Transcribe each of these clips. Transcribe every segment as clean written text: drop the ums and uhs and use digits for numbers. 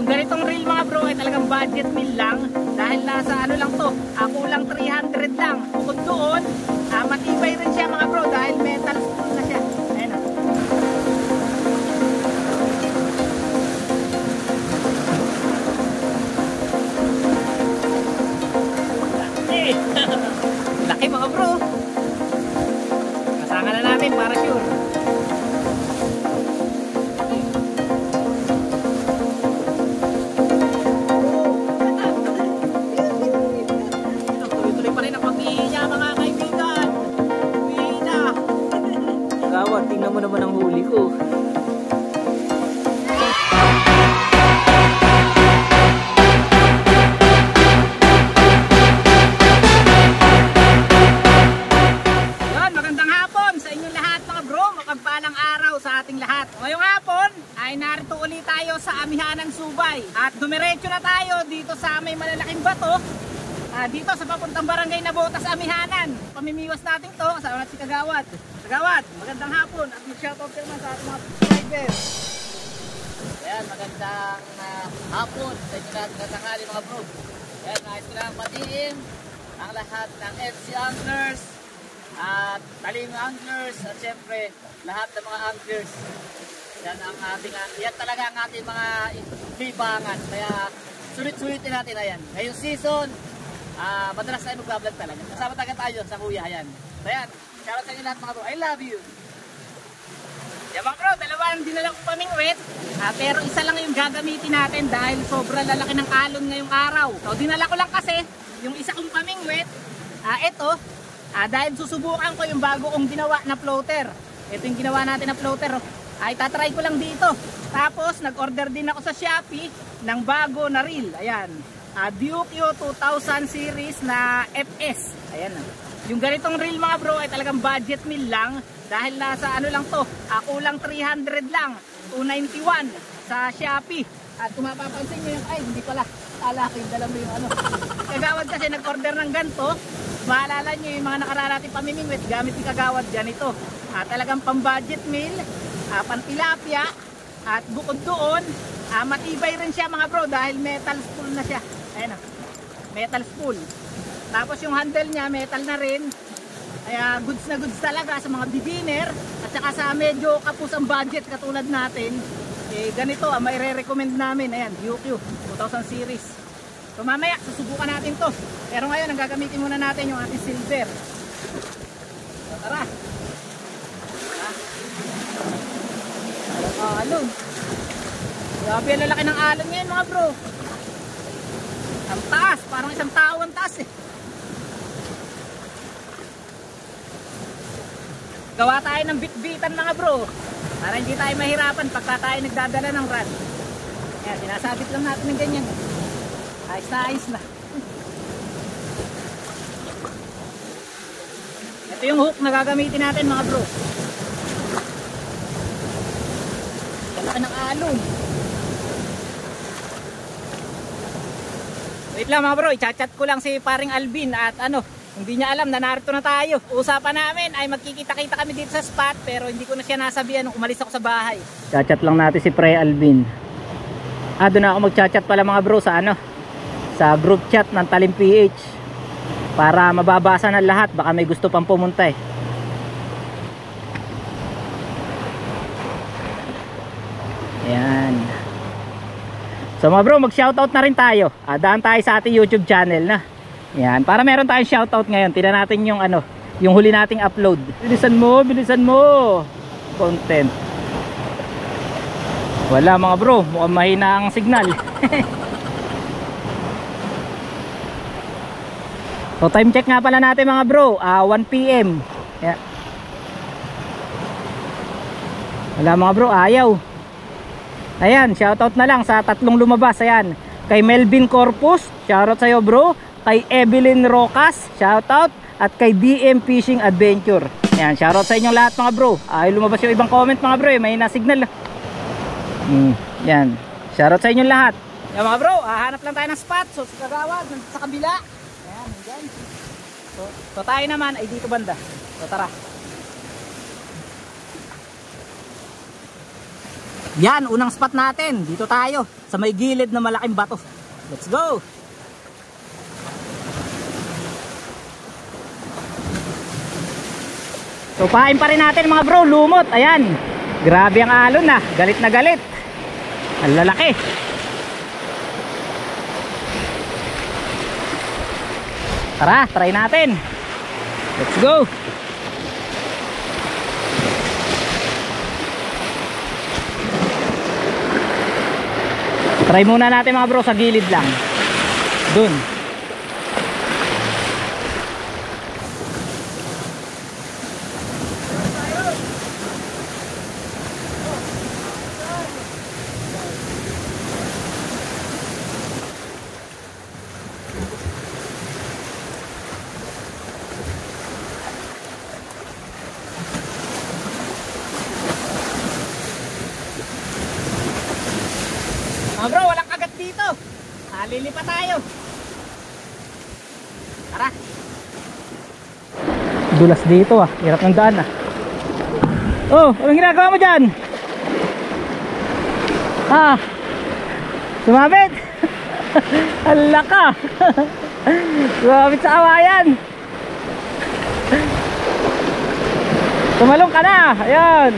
Yung ganitong reel mga bro ay talagang budget meal lang. Dahil nasa ano lang to, kulang 300 lang. Bukod doon, matibay rin siya mga bro dahil metal spool na siya. Ayan o. Laki mga bro. Kasama na natin para sure. Tuloy-tuloy pa rin ang pag-ihi niya mga kaibigan. Uwi na. Gawad, tingnan mo naman ang huli ko. Pagpalang araw sa ating lahat. Ngayong hapon ay narito ulit tayo sa Amihanan, Subay. At dumiretso na tayo dito sa may malalaking bato. Dito sa papuntang barangay na Botas, Amihanan. Pamimiwas natin to kasama natin si Kagawad. Kagawad, magandang hapon at mag-shoutout naman sa ating mga subscribers. Ayan, magandang hapon sa inyo lahat. Magandang hali mga bro. Ayan, nais ko lang batiin ang lahat ng FC Anglers at Talim Anglers at syempre lahat ng mga anglers. Yan talaga ang ating mga libangan. Kaya sulit-sulitin natin. Ayan. Ngayong season, madalas tayo mag-vlog talaga. Kasama tayo sa kuya. Ayan. Ayan. Shoutout sa inyo lahat mga bro. I love you. Yan mga bro, dalawa ang dinala ko pamingwit. Pero isa lang yung gagamitin natin dahil sobrang lalaki ng alon ngayong araw. So dinala ko lang kasi yung isa kong pamingwit. Ito. Dahil susubukan ko yung bago kong ginawa na floater. Ito yung ginawa natin na floater. Ay tatry ko lang dito. Tapos nag-order din ako sa Shopee ng bago na reel. Ayan. Duke 2000 series na FS. Ayan. Yung ganitong reel mga bro ay talagang budget meal lang. Dahil nasa ano lang to. Kulang 300 lang. 291 sa Shopee. At kung mapapansin nyo yung, ay hindi pala. Alaki, dala mo yung ano. Kagawad kasi nag-order ng ganito. Maalala nyo yung mga nakaraan natin pamimingwit gamit ni Kagawad ganito. Talagang pang-budget meal, pang-tilapia, at bukod doon, matibay rin siya mga bro dahil metal spool na siya. Ayan o, metal spool. Tapos yung handle niya metal na rin. Kaya goods na goods talaga sa mga beginner at saka sa medyo kapos ang budget katulad natin. Ganito may re-recommend namin. Ayan, Duke 2000 series. So mamaya susubukan natin to. Pero ngayon ang gagamitin muna natin yung ating silver. So tara. Alon. Grabe ang lalaki ng alon ngayon mga bro. Ang taas, parang isang tao ang taas eh. Gawa tayo ng bit-bitan mga bro. Para hindi tayo mahirapan pagka tayo nagdadala ng rod. Ayan, sinasabit lang natin ng ganyan. Ayos na ayos na. Ito yung hook na gagamitin natin mga bro. Laki ng alon. Wait lang mga bro, i-chat ko lang si paring Alvin at hindi niya alam na narito na tayo. Usapan namin ay magkikita-kita kami dito sa spot pero hindi ko na siya nasabihan nung umalis ako sa bahay. Chat lang natin si Pre Alvin. Doon na ako mag-chat pala mga bro sa sa group chat ng Talim PH para mababasa ng lahat, baka may gusto pang pumunta eh. Ayan. So mga bro, mag-shoutout na rin tayo. Daan tayo sa ating YouTube channel na. Ayan, para meron tayong shoutout ngayon. Tingnan natin yung yung huli nating upload. Bilisan mo. Content. Wala mga bro, mukhang mahina ang signal. So time check nga pala natin mga bro, 1 PM. Yeah. Wala mga bro, ayaw. Ayan, shoutout na lang sa tatlong lumabas. Ayan, kay Melvin Corpus, shoutout sa'yo bro. Kay Evelyn Rocas, shoutout. At kay DM Fishing Adventure. Ayan, shoutout sa inyong lahat mga bro. Ay lumabas yung ibang comment mga bro, may na-signal. Yan, shoutout sa inyong lahat. Yan mga bro, hanap lang tayo ng spot. So sa Kagawad, sa kabila. Ayan, dyan. So tayo naman ay dito banda. So tara. Yan, unang spot natin. Dito tayo sa may gilid na malaking bato. Let's go! So pain pa rin natin mga bro, lumot. Ayan, grabe ang alon na. Galit na galit. Ang lalaki. Tara, try natin. Let's go. Try muna natin mga bro sa gilid lang. Dun. Mga bro, walang kagat dito. Lilipat tayo. Tara. Dulas dito ah. Hirap ng daan ah. Oh, anong ginagawa mo dyan? Ah, sumabit. Hala ka. Sumabit sa awayan. Tumalong ka na. Ayan.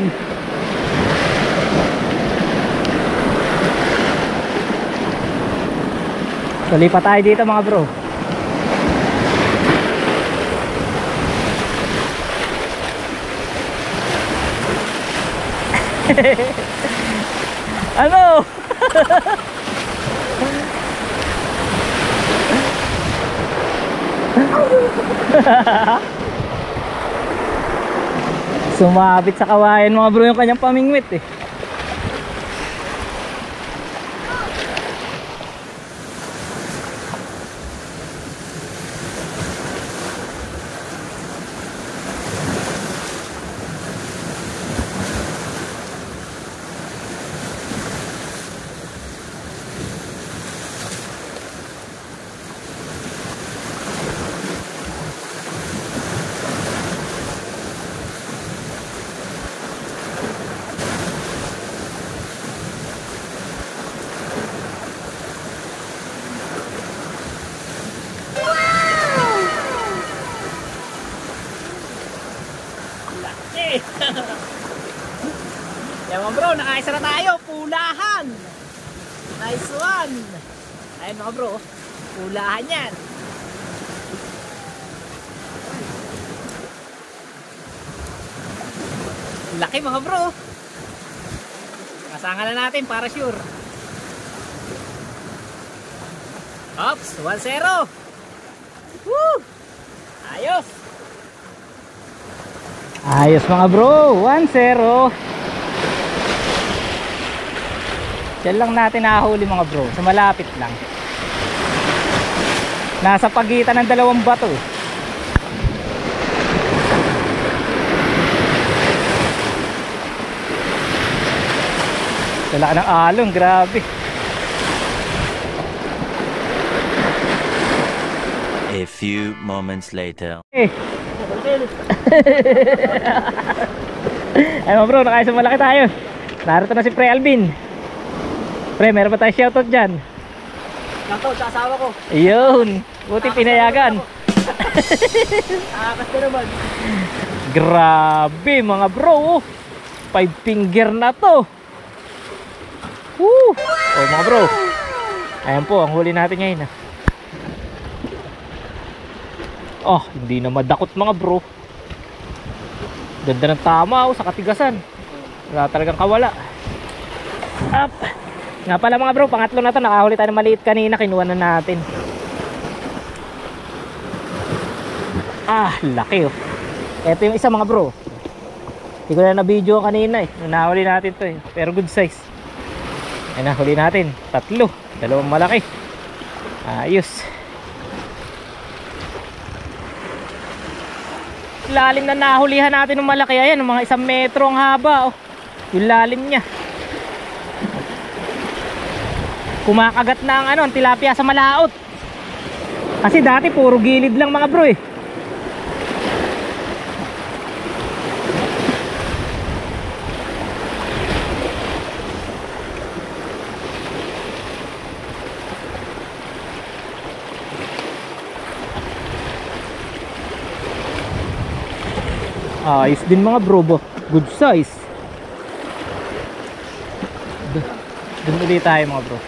So lipat tayo dito mga bro. Ano? Sumabit sa kawayan mga bro yung kanyang pamingwit eh. Yan mga bro, nakaisa na tayo. Pulahan. Nice one. Ayun mga bro, pulahan yan. Laki mga bro. Kasangan na natin para sure. Ops, 1-0. Woo! Ayos. Ayos mga bro, 1-0. Diyan lang natin nahuli mga bro, sa malapit lang. Nasa pagitan ng dalawang bato. Wala ng alon, grabe. A few moments later. Ay mga bro, nakaisa malaki tayo. Narito na si Pre Alvin. Pre, meron pa tayo shoutout dyan. Shoutout sa asawa ko. Ayun, buti pinayagan. Akas na naman. Grabe mga bro, 5 finger na to. Woo! Oh mga bro, ayan po ang huli natin ngayon. Oh, hindi na madakot mga bro. Ganda ng tama sa katigasan. Wala talagang kawala. Up. Nga pala mga bro, pangatlo na to. Nakahuli tayo ng maliit kanina, kinuha na natin. Ah, laki oh. Ito yung isa mga bro. Hindi ko na na-video kanina eh. Nahuli natin to eh. Pero good size. Ayan na, huli natin. 3. 2 malaki. Ayos. Lalim na nahulihan natin ng malaki. Ayan, mga 1 metro ang haba oh. Yung lalim niya. Kumakagat na ang ang tilapia sa malaot. Kasi dati puro gilid lang mga bro eh. Ayos din mga bro, good size. Dun ulit tayo mga bro.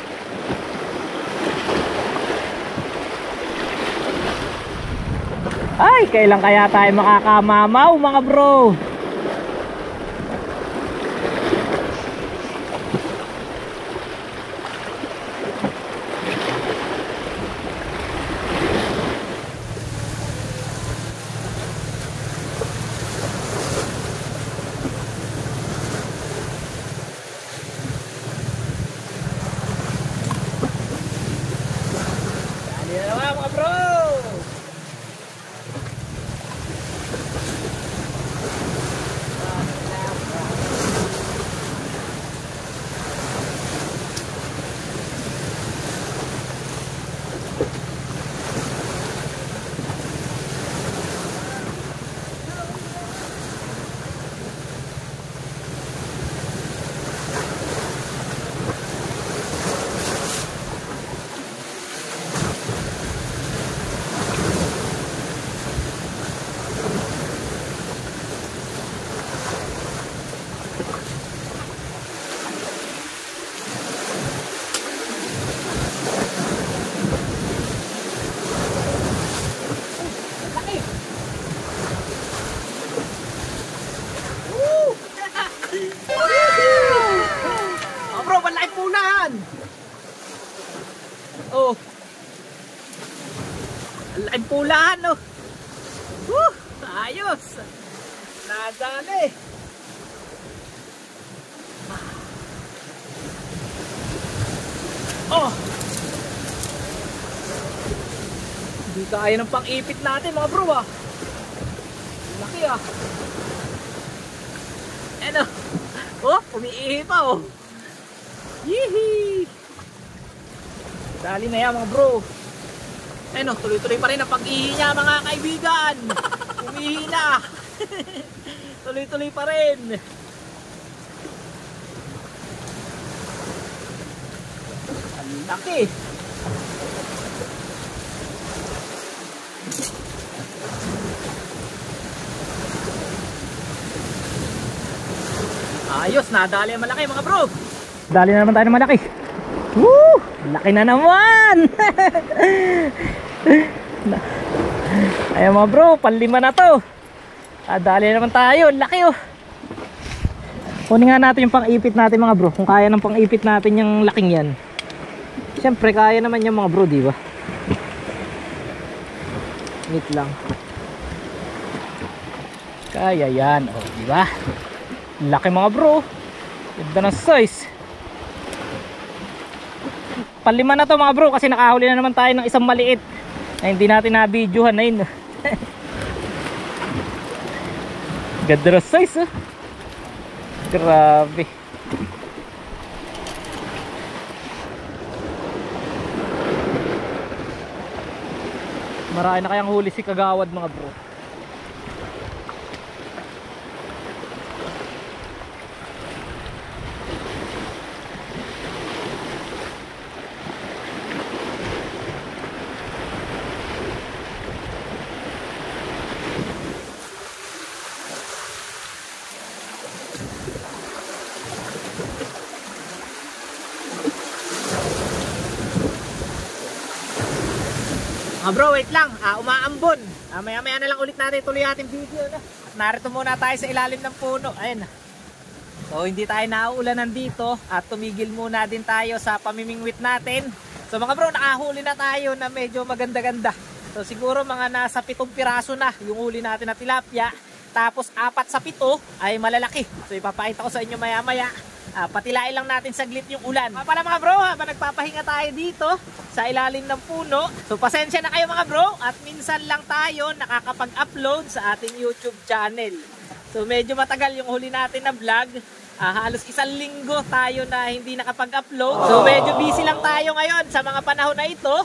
Ay, kailan kaya tayo makakamamaw mga bro? Oh. Ang pulahan oh. Ayos. Nadali. Oh. Hindi kaya ng pang-ipit natin mga bro ah. Laki ah. Ano? Oh, umiihi pa oh. Yee. Dali na yan mga bro. Ano, tuloy-tuloy pa rin ang pag-ihi niya mga kaibigan. Umihi na. Tuloy-tuloy pa rin. Ang laki. Ayos, nadali ang malaki mga bro. Dali na naman tayo ng malaki. Woo! Laki na naman! Ayan mga bro, panlima na to. Dali na naman tayo, laki oh. Kunin nga natin yung pang-ipit natin mga bro. Kung kaya ng pang-ipit natin yung laking yan. Siyempre kaya naman yung mga bro, di ba? Wait lang. Kaya yan, oh, di ba? Laki mga bro. Ganda ng size. Panlima na to mga bro kasi nakahuli na naman tayo ng isang maliit na hindi natin na-videohan na yun. Ganda ng size oh. Grabe. Marami na kayang huli si Kagawad mga bro. Bro, wait lang, umaambon. Maya-maya na lang ulit natin tuloy ating video na. At narito muna tayo sa ilalim ng puno. Ayan. So hindi tayo nauulanan dito at tumigil muna din tayo sa pamimingwit natin. So mga bro, nakahuli na tayo na medyo maganda-ganda. So siguro mga nasa 7 piraso na yung huli natin na tilapia. Tapos 4 sa 7 ay malalaki. So ipapakita ko sa inyo maya-maya. Patilain lang natin saglit yung ulan. Para mga bro, habang nagpapahinga tayo dito sa ilalim ng puno. So pasensya na kayo mga bro at minsan lang tayo nakakapag-upload sa ating YouTube channel. So medyo matagal yung huli natin na vlog. Halos 1 linggo tayo na hindi nakapag-upload. So medyo busy lang tayo ngayon sa mga panahon na ito.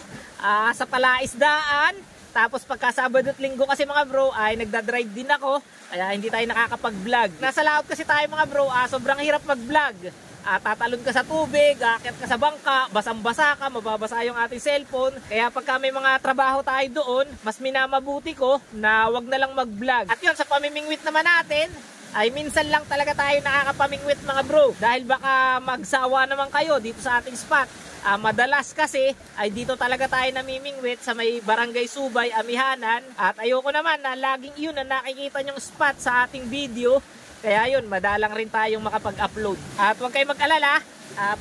Sa palaisdaan. Tapos pagka Sabado at Linggo kasi mga bro ay nagdadrive din ako. Kaya hindi tayo nakakapag-vlog. Nasa laot kasi tayo mga bro, sobrang hirap mag-vlog. tatalon ka sa tubig, aakyat ka sa bangka, basang-basa ka, mababasa yung ating cellphone. Kaya pagka may mga trabaho tayo doon, mas minamabuti ko na wag na lang mag-vlog. At yun, sa pamimingwit naman natin, ay minsan lang talaga tayo nakakapamingwit mga bro. Dahil baka magsawa naman kayo dito sa ating spot. Madalas kasi ay dito talaga tayo namimingwit sa may Barangay Subay, Amihanan. At ayoko naman na laging yun na nakikita nyong spot sa ating video. Kaya yun, madalang rin tayong makapag-upload. At huwag kayong mag-alala,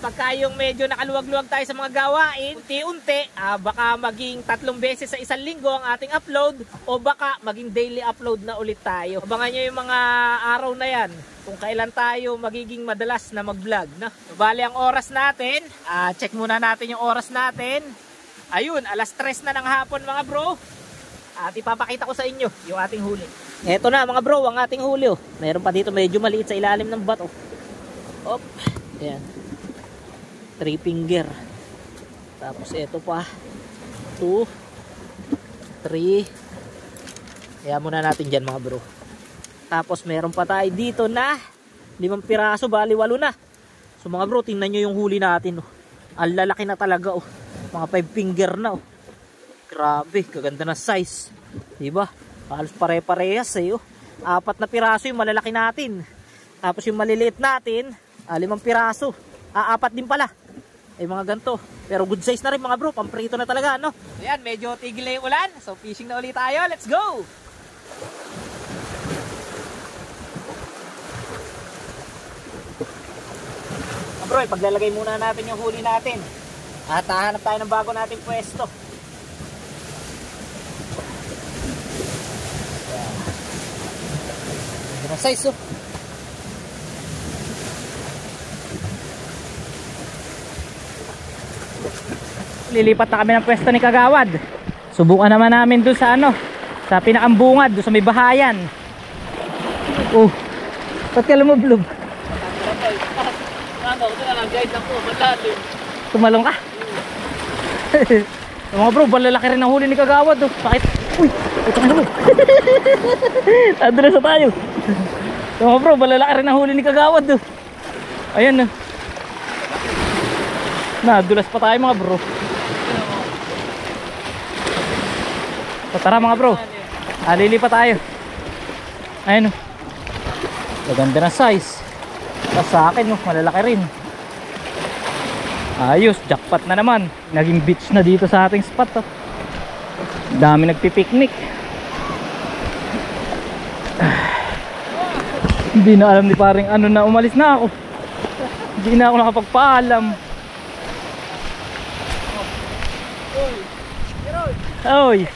pagka yung medyo nakaluwag-luwag tayo sa mga gawain, unti-unti, baka maging 3 beses sa isang linggo ang ating upload, o baka maging daily upload na ulit tayo. Abangan nyo yung mga araw na yan, kung kailan tayo magiging madalas na mag-vlog. No? Bali ang oras natin, check muna natin yung oras natin. Ayun, alas 3 na ng hapon mga bro. At ipapakita ko sa inyo yung ating huli. Eto na mga bro, ang ating huli. Meron pa dito medyo maliit sa ilalim ng bato. Op, ayan. 3 finger. Tapos eto pa 2 3. Kaya muna natin dyan mga bro. Tapos meron pa tayo dito na 5 piraso, bali 8 na. So mga bro, tingnan nyo yung huli natin. Ang lalaki na talaga. Mga 5 finger na. Grabe, kaganda na size. Diba? Halos pare-parehas 4 na piraso yung malalaki natin. Tapos yung maliliit natin 5 piraso. 4 din pala. Ay mga ganito. Pero good size na rin mga bro. Pamprito na talaga, no? Ayan, medyo tigil na yung ulan. So fishing na ulit tayo. Let's go! Mga bro, paglalagay muna natin yung huli natin. At hahanap tayo ng bago nating pwesto. Ayan. Size Lilipat na kami ng pwesto ni Kagawad. Subukan naman namin doon sa sa pinakambungad, doon sa may bahayan. Ba't ka lumublob? Tumalong ka? Mga bro, balalaki rin ang huli ni Kagawad. Bakit? Uy! Ito ka naman. Nadulas na tayo. Mga bro, balalaki rin ang huli ni Kagawad. Ayan. Nadulas pa tayo mga bro. So, tara mga bro, lilipat tayo. Ayun maganda na size. Tapos sa akin malalaki rin. Ayos, jackpot na naman. Naging beach na dito sa ating spot. Dami nagpipiknik. Hindi na alam ni paring na umalis na ako. Hindi na ako nakapagpaalam. Oy,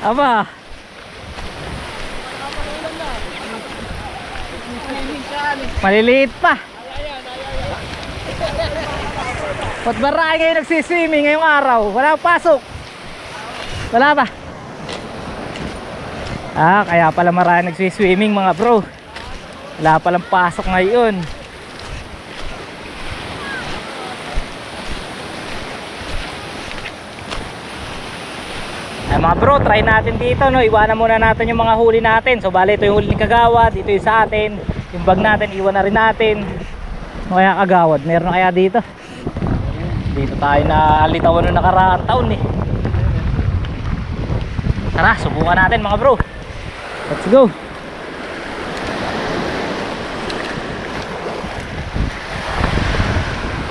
aba. Maliliit pa. Ba't marami kayo nagsiswimming ngayong araw? Wala pasok. Wala ba? Kaya pala marami nagsiswimming mga bro. Wala palang pasok ngayon. Mga bro, try natin dito, no? Iwanan muna natin yung mga huli natin. So bali, ito yung huli ni Kagawad, ito yung sa atin. Yung bag natin, iwan na rin natin. Kaya Kagawad, meron na kaya dito? Dito tayo na litawan noong nakaraang taon Tara, subukan natin mga bro. Let's go.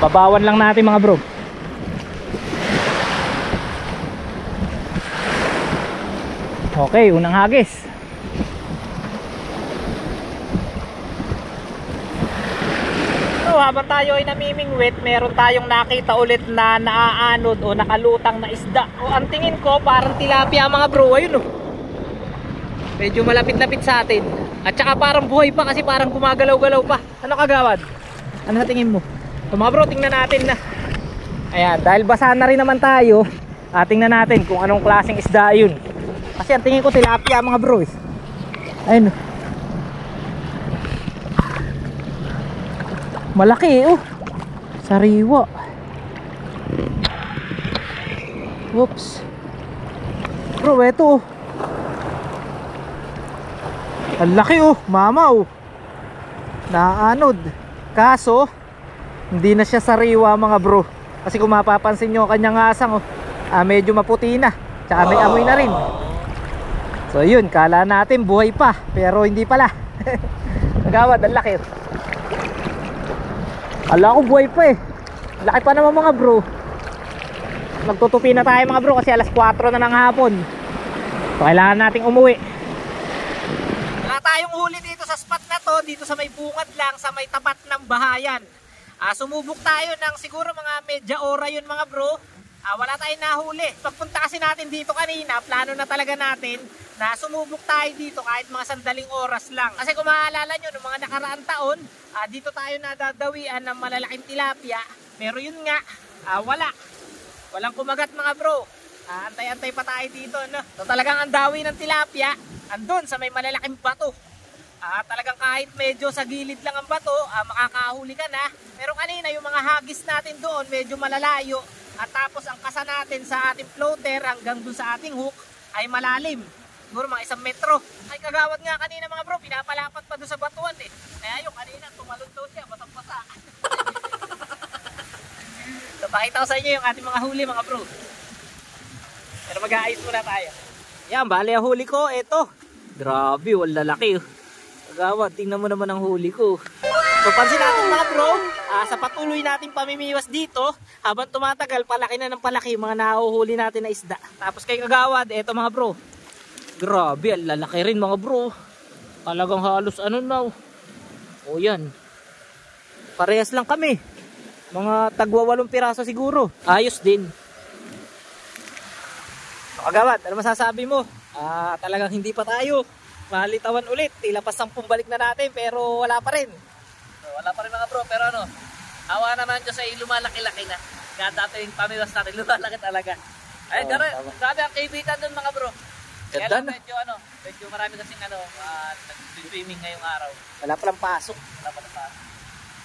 Babawan lang natin mga bro. Okay, unang hagis. So habang tayo ay namimingwit, meron tayong nakita ulit na naaanod o nakalutang na isda. O ang tingin ko parang tilapia mga bro. Ayun medyo malapit-lapit sa atin. At saka parang buhay pa kasi parang gumagalaw-galaw pa. Ano Kagawad? Ano sa tingin mo? So mga bro, tingnan natin na. Ayan, dahil basa na rin naman tayo, tingnan natin kung anong klaseng isda yun. Kasi ang tingin ko tilapia mga bro Ayun malaki sariwa. Whoops. Bro, eto ang laki mama naanod. Kaso Hindi na siya sariwa mga bro. Kasi kung mapapansin nyo kanyang asang medyo maputi na. Tsaka may amoy na rin. So yun, kala natin buhay pa, pero hindi pala. Nagawad, ang laki. Kala ko buhay pa eh. Laki pa naman mga bro. Magtutupi na tayo mga bro kasi alas 4 na ng hapon. So kailangan nating umuwi. Wala tayong huli dito sa spot na to. Dito sa may bungad lang, sa may tapat ng bahayan. Sumubok tayo ng siguro mga medya ora yun mga bro. Wala tayong nahuli. Pagpunta kasi natin dito kanina, plano na talaga natin na sumubok tayo dito kahit mga sandaling oras lang. Kasi kung maaalala nyo, noong mga nakaraang taon, dito tayo nadadawian ng malalaking tilapia. Pero yun nga, walang kumagat mga bro. Antay-antay pa tayo dito. No? So talagang ang dawi ng tilapia, andun sa may malalaking bato. Talagang kahit medyo sa gilid lang ang bato, makakahuli ka na. Pero kanina yung mga hagis natin doon medyo malalayo. At tapos ang kasa natin sa ating floater hanggang doon sa ating hook ay malalim. Siguro mga 1 metro. Ay kagawad nga kanina mga bro, pinapalapat pa doon sa batuan eh. Kaya yung kanina tumalon daw siya, basang-basa. So pakita ko sa inyo yung ating mga huli mga bro. Pero mag-aayos muna tayo. Yan, bali ang huli ko, eto. Grabe, wala laki. Kagawad, tingnan mo naman ang huli ko. So pansin natin mga bro, sa patuloy nating pamimiwas dito, habang tumatagal, palaki na ng palaki yung mga nahuhuli natin na isda. Tapos kay kagawad, eto mga bro. Grabe, ang lalaki rin mga bro. Talagang halos ano na. O yan. Parehas lang kami. Mga tagwa 8 piraso siguro. Ayos din. So kagawad, ano masasabi mo? Talagang hindi pa tayo malitawan ulit. Tila pa 10 balik na natin pero wala pa rin. So, wala pa rin mga bro, pero ano, awa naman Diyos ay lumalaki-laki na. Kaya dati yung pamiwas natin, lumalaki talaga. Ay, grabe ang kaibitan dun mga bro. Kaya lang medyo marami kasing nag-swimming ngayong araw. Wala palang pasok.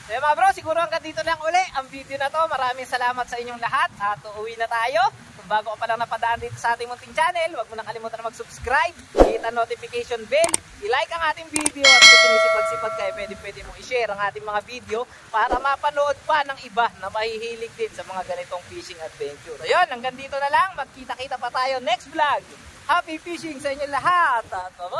So mga bro, siguro hanggang dito lang uli ang video na to. Maraming salamat sa inyong lahat at uuwi na tayo. Kung bago ka pa lang napadaan dito sa ating munting channel, huwag mo na kalimutan na mag-subscribe, hit ang notification bell, i-like ang ating video at kung sinisipag-sipag kayo, pwede mong i-share ang ating mga video para mapanood pa ng iba na mahihilig din sa mga ganitong fishing adventure. So yun, hanggang dito na lang. Magkita-kita pa tayo next vlog. Happy fishing sa inyo lahat at bye-bye!